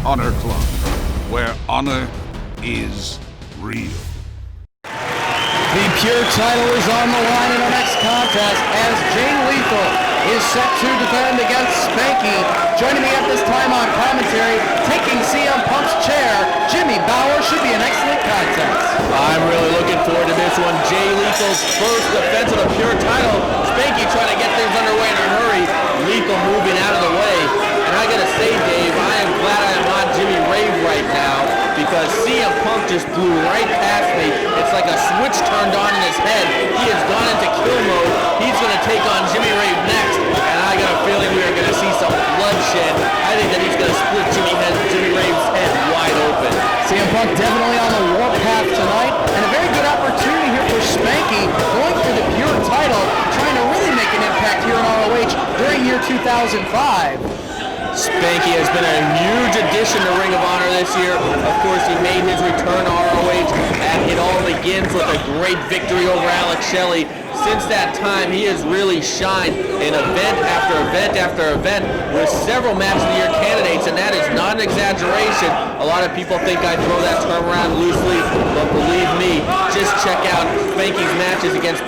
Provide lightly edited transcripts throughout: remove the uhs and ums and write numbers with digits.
Honor Club, where honor is real. The Pure title is on the line in our next contest as Jay Lethal is set to defend against Spanky. Joining me at this time on commentary, taking CM Punk's chair, Jimmy Bauer. Should be an excellent contest. I'm really looking forward to this one. Jay Lethal's first defense of the Pure title. Spanky trying to get things underway in a hurry. Lethal moving out of the way. And I gotta say, Dave, I am glad I am on Jimmy Rave right now because CM Punk just blew right past me. It's like a switch turned on in his head. He has gone into kill mode. He's going to take on Jimmy Rave next, and I got a feeling we are going to see some bloodshed. I think that he's going to split Jimmy Rave's head wide open. CM Punk definitely on the warpath tonight, and a very good opportunity here for Spanky, going for the Pure title, trying to really make an impact here in ROH during year 2005. Spanky has been a huge addition to Ring of Honor this year. Of course, he made his return to ROH, and it all begins with a great victory over Alex Shelley. Since that time, he has really shined in event after event after event with several Match of the Year candidates, and that is not an exaggeration. A lot of people think I throw that term around loosely, but believe me, just check out Spanky's matches against,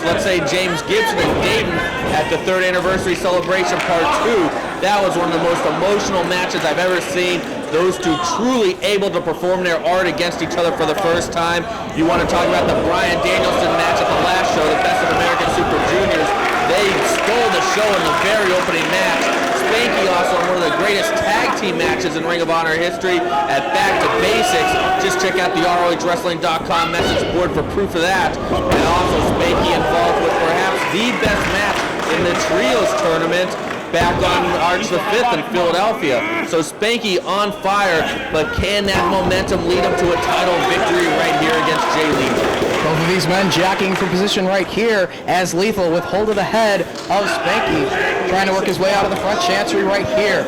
let's say, James Gibson and Dayton at the 3rd Anniversary Celebration Part 2. That was one of the most emotional matches I've ever seen. Those two truly able to perform their art against each other for the first time. You want to talk about the Bryan Danielson match at the last show, the Best of American Super Juniors. They stole the show in the very opening match. Spanky also on one of the greatest tag team matches in Ring of Honor history at Back to Basics. Just check out the ROHWrestling.com message board for proof of that. And also Spanky involved with perhaps the best match in the Trios tournament back on March the 5th in Philadelphia. So Spanky on fire, but can that momentum lead him to a title victory right here against Jay Lethal? Both of these men jockeying for position right here as Lethal with hold of the head of Spanky, trying to work his way out of the front chancery right here.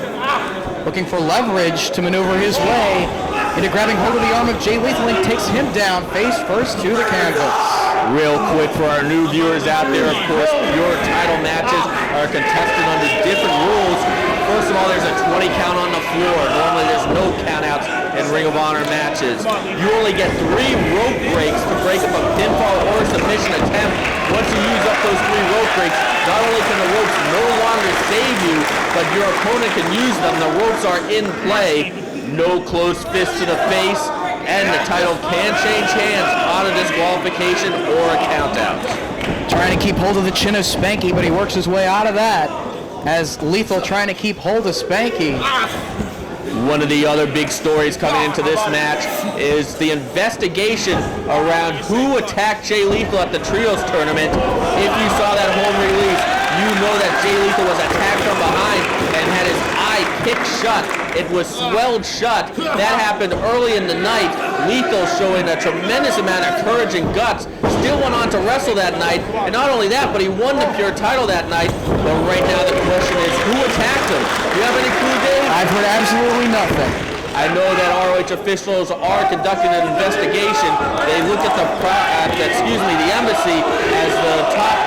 Looking for leverage to maneuver his way into grabbing hold of the arm of Jay Lethal and takes him down face first to the canvas. Real quick for our new viewers out there, of course, Pure title matches are contested under different rules. First of all, there's a 20 count on the floor. Normally there's no countouts in Ring of Honor matches. You only get 3 rope breaks to break up a pinfall or submission attempt. Once you use up those 3 rope breaks, not only can the ropes no longer save you, but your opponent can use them. The ropes are in play. No closed fist to the face. And the title can change hands on a disqualification or a countout. Trying to keep hold of the chin of Spanky, but he works his way out of that as Lethal trying to keep hold of Spanky. One of the other big stories coming into this match is the investigation around who attacked Jay Lethal at the Trios tournament. If you saw that home release, you know that Jay Lethal was attacked from behind and had his eye kicked shut. It was swelled shut. That happened early in the night. Lethal showing a tremendous amount of courage and guts. Still went on to wrestle that night. And not only that, but he won the Pure title that night. But right now the question is, who attacked him? Do you have any clue, Dave? I've heard absolutely nothing. I know that ROH officials are conducting an investigation. They look at the embassy as the top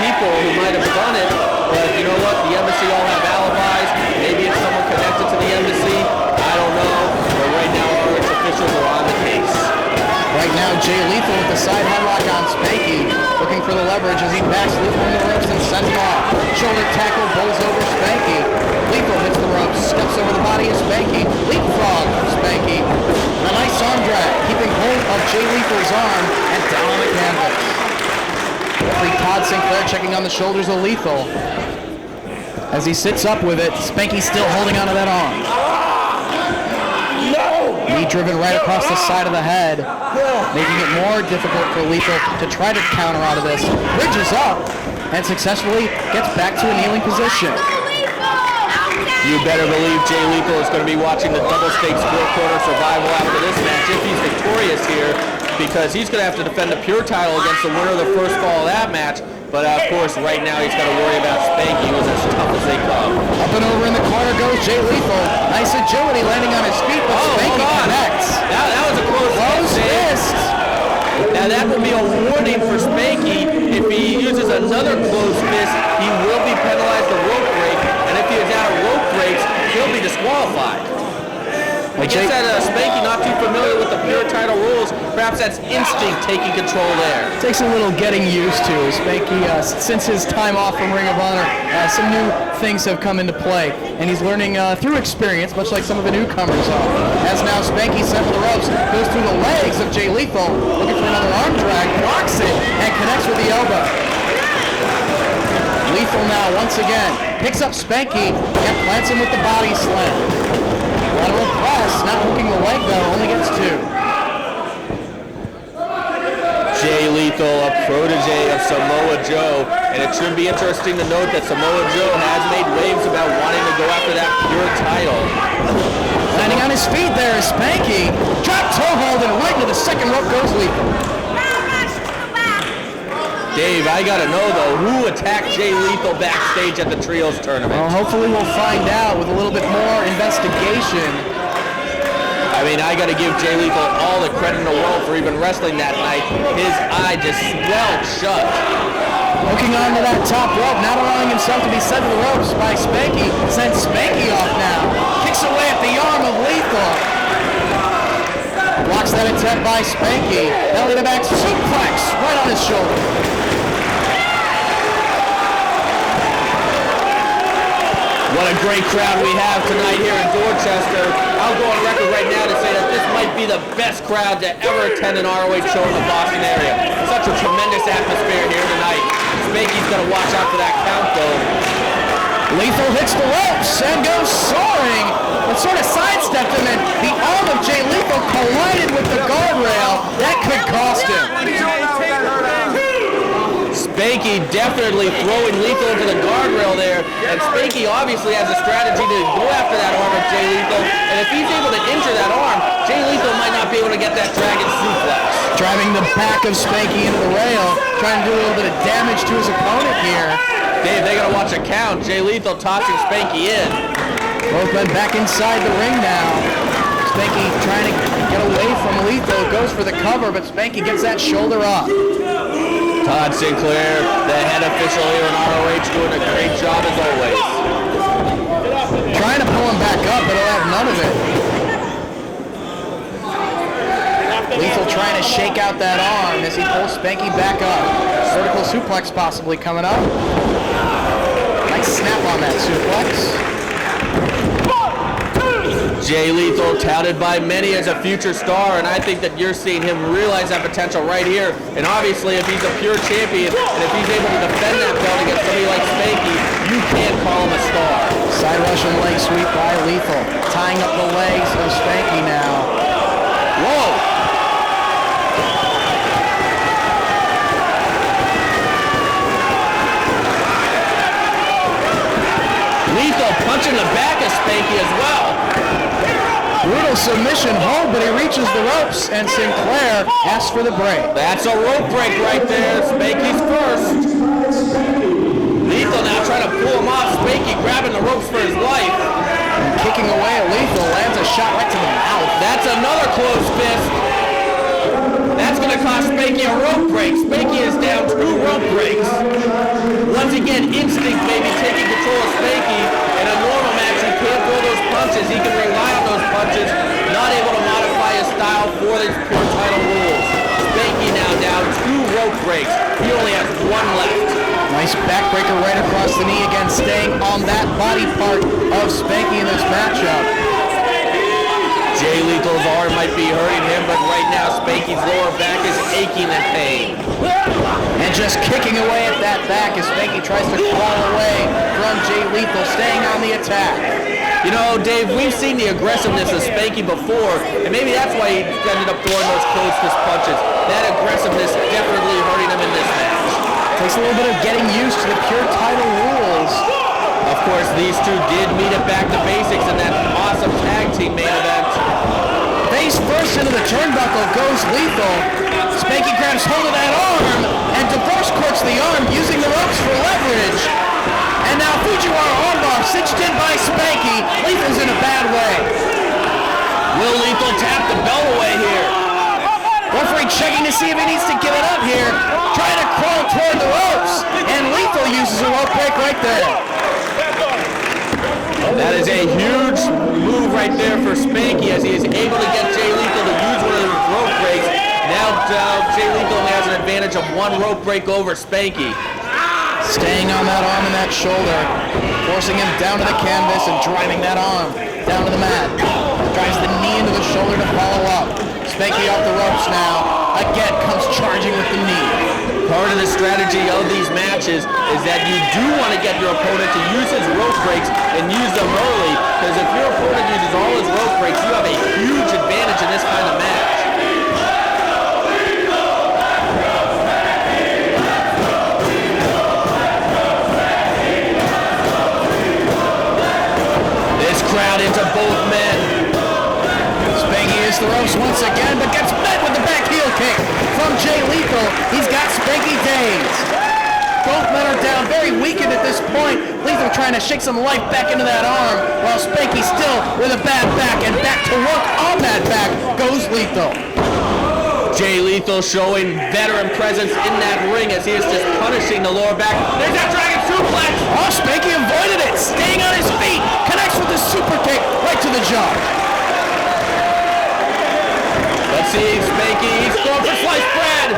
people who might have done it. But you know what? The embassy all have alibis. Maybe it's someone connected to the embassy. I don't know. But right now, ROH officials are on the case. Right now, Jay Lethal with the side headlock on Spanky, looking for the leverage as he backs Lethal in the ropes and sends him off. Shoulder tackle, bowls over Spanky. Lethal hits the ropes, steps over the body of Spanky, leapfrog of Spanky. And a nice arm drag, keeping hold of Jay Lethal's arm and down on the canvas. Referee Todd Sinclair checking on the shoulders of Lethal. As he sits up with it, Spanky's still holding onto that arm. Knee driven right across the side of the head, making it more difficult for Lethal to try to counter out of this. Bridges up and successfully gets back to a kneeling position. You better believe Jay Lethal is going to be watching the double stakes 4-quarter survival after this match if he's victorious here, because he's going to have to defend the Pure title against the winner of the first fall of that match. But of course, right now he's got to worry about Spanky, who's as tough as they come. Up and over in the corner goes Jay Lethal. Nice agility landing on his feet, but Spanky connects. That was a close fist. Now that will be a warning for Spanky. If he uses another closed fist, he will be penalized a rope break. And if he is out of rope breaks, he'll be disqualified. I guess that Spanky not too familiar with the pure title rules. Perhaps that's instinct taking control there. Takes a little getting used to. Spanky, since his time off from Ring of Honor, some new things have come into play, and he's learning through experience, much like some of the newcomers are. As now Spanky sent to the ropes, goes through the legs of Jay Lethal, looking for another arm drag, blocks it, and connects with the elbow. Lethal now, once again, picks up Spanky and plants him with the body slam. Lateral press, not hooking the leg though, only gets 2. Jay Lethal, a protege of Samoa Joe, and it should be interesting to note that Samoa Joe has made waves about wanting to go after that pure title. Landing on his feet there is Spanky. Drop toe hold and right into the second rope goes Lethal. Dave, I gotta know though, who attacked Jay Lethal backstage at the Trios tournament? Well, hopefully we'll find out with a little bit more investigation. I mean, I gotta give Jay Lethal all the credit in the world for even wrestling that night. His eye just swelled shut. Hooking onto that top rope, not allowing himself to be sent to the ropes by Spanky. Sends Spanky off now. Kicks away at the arm of Lethal. Blocks that attempt by Spanky. Belly to back suplex right on his shoulder. What a great crowd we have tonight here in Dorchester. I'll go on record right now to say that this might be the best crowd to ever attend an ROH show in the Boston area. Such a tremendous atmosphere here tonight. Spanky's gonna watch out for that count though. Lethal hits the ropes and goes soaring, but sort of sidestepped him, and the arm of Jay Lethal collided with the guardrail. That could cost him. Spanky definitely throwing Lethal into the guardrail there, and Spanky obviously has a strategy to go after that arm of Jay Lethal, and if he's able to injure that arm, Jay Lethal might not be able to get that dragon suplex. Driving the back of Spanky into the rail, trying to do a little bit of damage to his opponent here. Dave, they gotta watch a count. Jay Lethal tossing Spanky in. Both men back inside the ring now. Spanky trying to get away from Lethal, goes for the cover, but Spanky gets that shoulder up. Todd Sinclair, the head official here in ROH, doing a great job as always. Trying to pull him back up, but he'll have none of it. Lethal trying to shake out that arm as he pulls Spanky back up. Vertical suplex possibly coming up. Nice snap on that suplex. Jay Lethal, touted by many as a future star, and I think that you're seeing him realize that potential right here. And obviously, if he's a pure champion, and if he's able to defend that belt against somebody like Spanky, you can't call him a star. Side Russian leg sweep by Lethal, tying up the legs of Spanky now. Whoa! Lethal punching the back of Spanky as well. Brutal submission hold, but he reaches the ropes, and Sinclair asks for the break. That's a rope break right there. Spanky's first. Lethal now trying to pull him off. Spanky grabbing the ropes for his life. And kicking away at Lethal, lands a shot right to the mouth. That's another close fist. That's going to cost Spanky a rope break. Spanky is down 2 rope breaks. Once again, instinct maybe taking control of Spanky. In a normal match, he can't throw those punches. He can rely on those punches. Not able to modify his style for these pure title rules. Spanky now down 2 rope breaks. He only has 1 left. Nice backbreaker right across the knee again, staying on that body part of Spanky in this matchup. Jay Lethal's arm might be hurting him, but right now Spanky's lower back is aching in pain. And just kicking away at that back as Spanky tries to crawl away from Jay Lethal, staying on the attack. You know, Dave, we've seen the aggressiveness of Spanky before, and maybe that's why he ended up throwing those close fist punches. That aggressiveness definitely hurting him in this match. Takes a little bit of getting used to the pure title rules. Of course, these two did meet at Back to Basics in that awesome tag team main event. Face first into the turnbuckle goes Lethal. Spanky grabs hold of that arm and divorce courts the arm using the ropes for leverage. And now Fujiwara armbar cinched in by Spanky. Lethal's in a bad way. Will Lethal tap the belt away here? Referee checking to see if he needs to give it up here. Trying to crawl toward the ropes. And Lethal uses a rope break right there. That is a huge move right there for Spanky as he is able to get Jay Lethal to use one of those rope breaks. Now Jay Lethal only has an advantage of one rope break over Spanky. Staying on that arm and that shoulder, forcing him down to the canvas and driving that arm down to the mat. Drives the knee into the shoulder to follow up. Spanky off the ropes now. Again, comes charging with the knee. Part of the strategy of these matches is that you do want to get your opponent to use his rope breaks and use them early, because if your opponent uses all his rope breaks, you have a huge advantage in this kind of match. This crowd into both men. Spanky hits the ropes once again, but gets met with the back heel kick from Jay Lethal. He's got Spanky dazed. Both men are down, very weakened at this point. Lethal trying to shake some life back into that arm, while Spanky still with a bad back, and back to work on that back goes Lethal. Jay Lethal showing veteran presence in that ring as he is just punishing the lower back. There's that dragon suplex! Oh, Spanky avoided it, staying on his feet, connects with the super kick right to the jaw. Let's see, Spanky, he's going for sliced bread.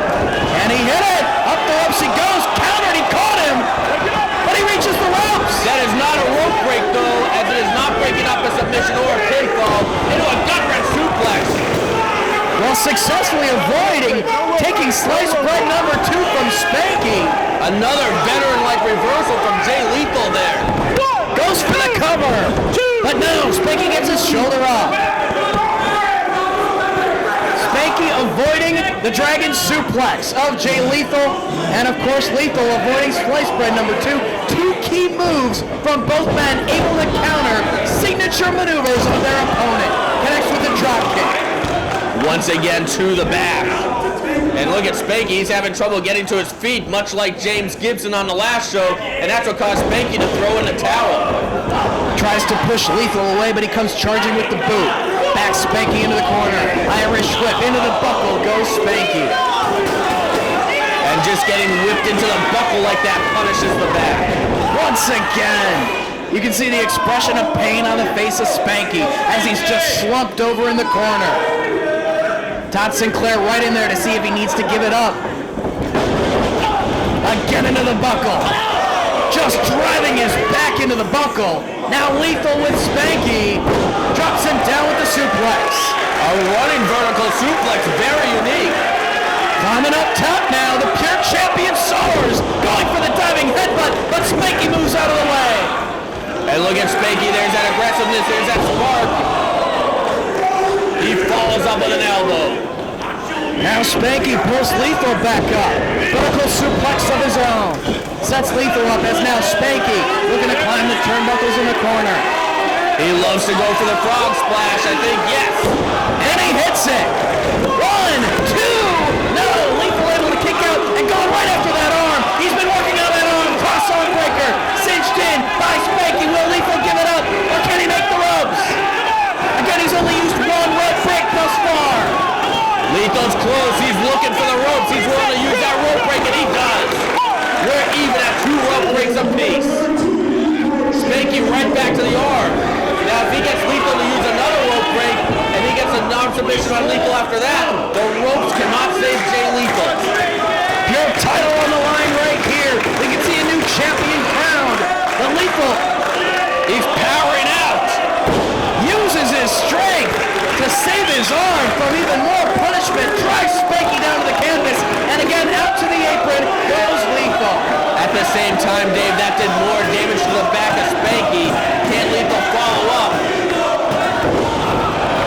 And he hit it. Up the ropes he goes. Countered, he caught him. But he reaches the ropes. That is not a rope break, though, as it is not breaking up a submission or a pinfall into a gut-wrench suplex. While successfully avoiding taking sliced bread number 2 from Spanky. Another veteran-like reversal from Jay Lethal there. Goes for the cover. But no, Spanky gets his shoulder up. Spanky avoiding the dragon suplex of Jay Lethal, and of course Lethal avoiding slice bread number 2. Two key moves from both men, able to counter signature maneuvers of their opponent. Connects with the drop kick. Once again to the back. And look at Spanky, he's having trouble getting to his feet, much like James Gibson on the last show, and that's what caused Spanky to throw in the towel. Tries to push Lethal away, but he comes charging with the boot. Back Spanky into the corner. Irish whip into the buckle goes Spanky. And just getting whipped into the buckle like that punishes the back. Once again, you can see the expression of pain on the face of Spanky as he's just slumped over in the corner. Todd Sinclair right in there to see if he needs to give it up. Again into the buckle. Just driving his back into the buckle. Now Lethal with Spanky. Drops him down with the suplex. A running vertical suplex, very unique. Climbing up top now, the pure champion soars. Going for the diving headbutt, but Spanky moves out of the way. And look at Spanky, there's that aggressiveness, there's that spark. He follows up with an elbow. Now Spanky pulls Lethal back up. Vertical suplex of his own. Sets Lethal up as now Spanky looking to climb the turnbuckles in the corner. He loves to go for the frog splash, I think, yes. And he hits it. 1, 2, no. Lethal able to kick out and going right after that arm. He's been working on that arm. Cross arm breaker. Cinched in by Spanky. Will Lethal give it up or can he make the ropes? Again, he's only used 1 rope break thus far. Lethal's close. He's looking for the ropes. He's willing to use that rope break, and he does. We're even at 2 rope breaks apiece. Spanky right back to the arm. Now, if he gets Lethal to use another rope break, and he gets a non-submission on Lethal after that, the ropes cannot save Jay Lethal. Pure title on the line right here. We can see a new champion crowned. But Lethal, he's powering out. Uses his strength to save his arm from even more punishment. Drives Spanky down to the canvas, and again out to the apron goes Lethal. At the same time, Dave, that did more damage to the back of Spanky. Can Lethal follow up?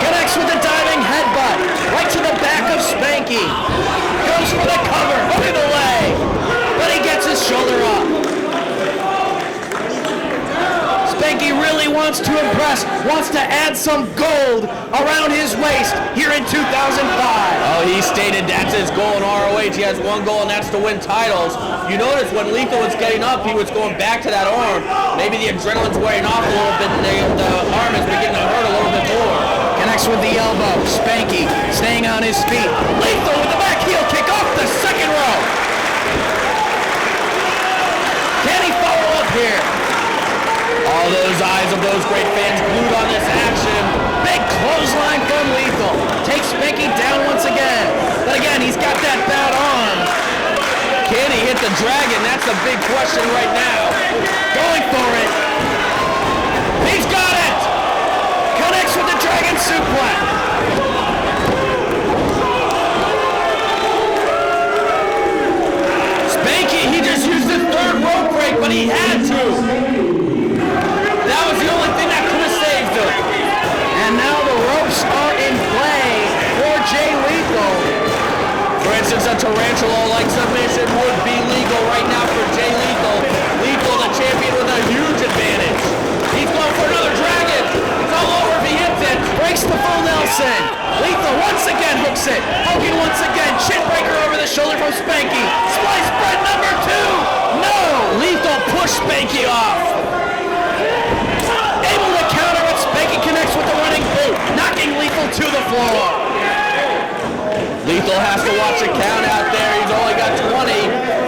Connects with the diving headbutt right to the back of Spanky. Goes for the cover, hooking away, but he gets his shoulder up. Spanky really wants to impress, wants to add some gold around his waist here in 2005. Oh, he stated that's his goal in ROH. He has 1 goal, and that's to win titles. You notice when Lethal was getting up, he was going back to that arm. Maybe the adrenaline's wearing off a little bit, and the arm is beginning to hurt a little bit more. Connects with the elbow. Spanky staying on his feet. Lethal with the back heel kick off the second rope. Can he follow up here? All those eyes of those great fans glued on this action. Big clothesline from Lethal. Takes Spanky down once again. But again, he's got that bad arm. Can he hit the Dragon? That's a big question right now. Going for it. He's got it. Connects with the Dragon suplex. Spanky, he just used the third rope break, but he had to. That was the only thing that could have saved him. And now the ropes are in play for Jay Lethal. For instance, a tarantula-like submission would be legal right now for Jay Lethal. Lethal, the champion, with a huge advantage. He's going for another Dragon. It's all over if he hits it. Breaks the full Nelson. Lethal once again hooks it. Hogan once again. Chin breaker over the shoulder from Spanky. Splice spread number 2. No! Lethal pushed Spanky off. Able to counter it. Spanky connects with the running boot, knocking Lethal to the floor. Lethal has to watch a count out there. He's only got 20.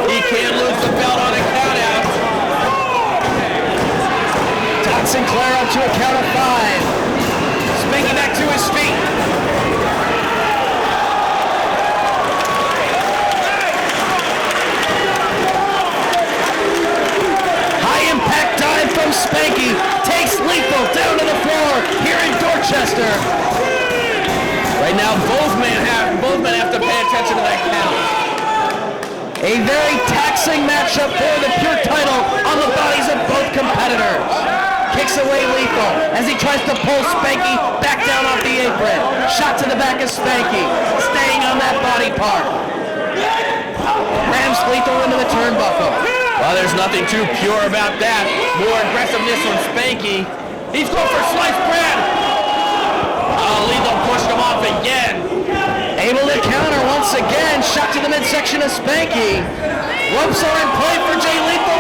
He can't lose the belt on a count out. Todd Sinclair up to a count of 5. Spanky back to his feet. High impact dive from Spanky. Takes Lethal down to the floor here in Dorchester. Right now, both men have to pay attention to that count. A very taxing matchup for the pure title on the bodies of both competitors. Kicks away Lethal as he tries to pull Spanky back down off the apron. Shot to the back of Spanky, staying on that body part. Rams Lethal into the turnbuckle. Well, there's nothing too pure about that. More aggressiveness from Spanky. He's going for sliced bread. Lethal pushed him off again. Able to counter once again. Shot to the midsection of Spanky. Ropes are in play for Jay Lethal.